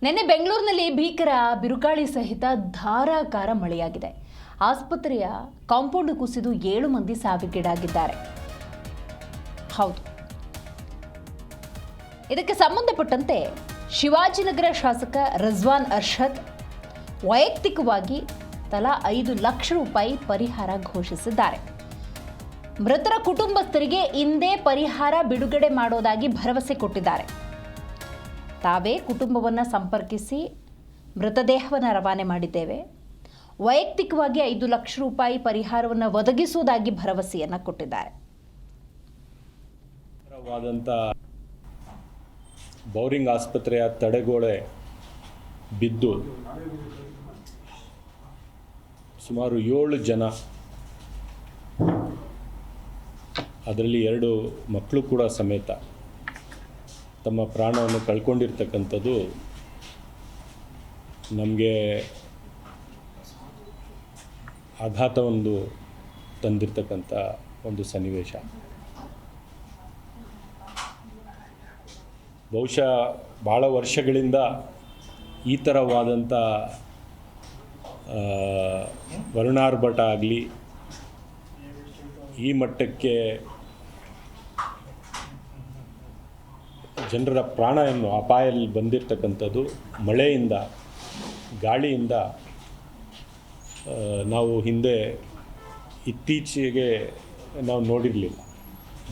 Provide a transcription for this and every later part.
ನಿನ್ನೆ ಬೆಂಗಳೂರಿನಲ್ಲಿ ಭೀಕರ ಬಿರುಗಾಳಿ ಸಹಿತ ಧಾರಾಕಾರ ಮಳೆಯಾಗಿದೆ. ಆಸ್ಪತ್ರೆಯ ಕಾಂಪೌಂಡ್ ಕುಸಿದು 7 ಮಂದಿ ಸಾವಿಗೀಡಾಗಿದ್ದಾರೆ. ಹೌದು, ಇದಕ್ಕೆ ಸಂಬಂಧಪಟ್ಟಂತೆ ಶಿವಾಜಿನಗರ ಶಾಸಕ ರಿಜ್ವಾನ್ ಅರ್ಷದ್ ವೈಯಕ್ತಿಕವಾಗಿ ತಲಾ 5 ಲಕ್ಷ ರೂಪಾಯಿ ಪರಿಹಾರ ಘೋಷಿಸಿದ್ದಾರೆ. ಮೃತರ ಕುಟುಂಬಸ್ಥರಿಗೆ ಇಂದೇ ಪರಿಹಾರ ಬಿಡುಗಡೆ ಮಾಡೋದಾಗಿ ಭರವಸೆ ಕೊಟ್ಟಿದ್ದಾರೆ. ತಾವೇ ಕುಟುಂಬವನ್ನು ಸಂಪರ್ಕಿಸಿ ಮೃತದೇಹವನ್ನು ರವಾನೆ ಮಾಡಿದ್ದೇವೆ. ವೈಯಕ್ತಿಕವಾಗಿ 5 ಲಕ್ಷ ರೂಪಾಯಿ ಪರಿಹಾರವನ್ನು ಒದಗಿಸುವುದಾಗಿ ಭರವಸೆಯನ್ನು ಕೊಟ್ಟಿದ್ದಾರೆ. ಬೌರಿಂಗ್ ಆಸ್ಪತ್ರೆಯ ತಡೆಗೋಡೆ ಬಿದ್ದು ಸುಮಾರು 7 ಜನ, ಅದರಲ್ಲಿ 2 ಮಕ್ಕಳು ಕೂಡ ಸಮೇತ ತಮ್ಮ ಪ್ರಾಣವನ್ನು ಕಳ್ಕೊಂಡಿರ್ತಕ್ಕಂಥದ್ದು ನಮಗೆ ಆಘಾತವೊಂದು ತಂದಿರತಕ್ಕಂಥ ಒಂದು ಸನ್ನಿವೇಶ. ಬಹುಶಃ ಭಾಳ ವರ್ಷಗಳಿಂದ ಈ ಥರವಾದಂಥ ವರ್ಣಾರ್ಭಟ ಆಗಲಿ ಈ ಮಟ್ಟಕ್ಕೆ ಜನರ ಪ್ರಾಣವನ್ನು ಅಪಾಯಲ್ಲಿ ಬಂದಿರತಕ್ಕಂಥದ್ದು ಮಳೆಯಿಂದ, ಗಾಳಿಯಿಂದ ನಾವು ಹಿಂದೆ ಇತ್ತೀಚೆಗೆ ನಾವು ನೋಡಿರಲಿಲ್ಲ.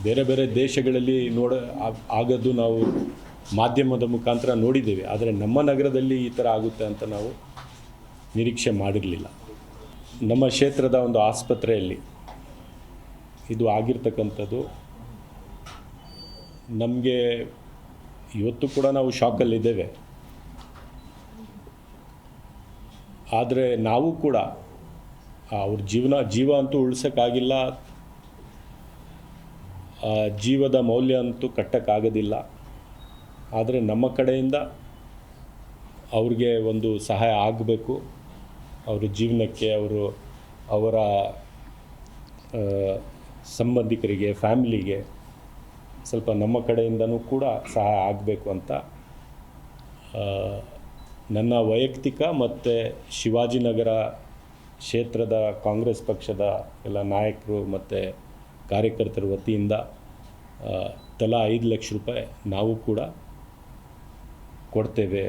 ಬೇರೆ ಬೇರೆ ದೇಶಗಳಲ್ಲಿ ಆಗೋದು ನಾವು ಮಾಧ್ಯಮದ ಮುಖಾಂತರ ನೋಡಿದ್ದೇವೆ. ಆದರೆ ನಮ್ಮ ನಗರದಲ್ಲಿ ಈ ಥರ ಆಗುತ್ತೆ ಅಂತ ನಾವು ನಿರೀಕ್ಷೆ ಮಾಡಿರಲಿಲ್ಲ. ನಮ್ಮ ಕ್ಷೇತ್ರದ ಒಂದು ಆಸ್ಪತ್ರೆಯಲ್ಲಿ ಇದು ಆಗಿರ್ತಕ್ಕಂಥದ್ದು ನಮಗೆ ಇವತ್ತು ಕೂಡ ನಾವು ಶಾಕಲ್ಲಿದ್ದೇವೆ. ಆದರೆ ನಾವು ಕೂಡ ಅವ್ರ ಜೀವ ಅಂತೂ ಉಳಿಸೋಕ್ಕಾಗಿಲ್ಲ, ಜೀವದ ಮೌಲ್ಯ ಅಂತೂ ಕಟ್ಟೋಕ್ಕಾಗೋದಿಲ್ಲ. ಆದರೆ ನಮ್ಮ ಕಡೆಯಿಂದ ಅವ್ರಿಗೆ ಒಂದು ಸಹಾಯ ಆಗಬೇಕು. ಅವರ ಜೀವನಕ್ಕೆ, ಅವರ ಸಂಬಂಧಿಕರಿಗೆ, ಫ್ಯಾಮಿಲಿಗೆ ಸ್ವಲ್ಪ ನಮ್ಮ ಕಡೆಯಿಂದನೂ ಕೂಡ ಸಹಾಯ ಆಗಬೇಕು ಅಂತ ನನ್ನ ವೈಯಕ್ತಿಕ ಮತ್ತು ಶಿವಾಜಿನಗರ ಕ್ಷೇತ್ರದ ಕಾಂಗ್ರೆಸ್ ಪಕ್ಷದ ಎಲ್ಲ ನಾಯಕರು ಮತ್ತು ಕಾರ್ಯಕರ್ತರ ವತಿಯಿಂದ ತಲಾ 5 ಲಕ್ಷ ರೂಪಾಯಿ ನಾವು ಕೂಡ ಕೊಡ್ತೇವೆ.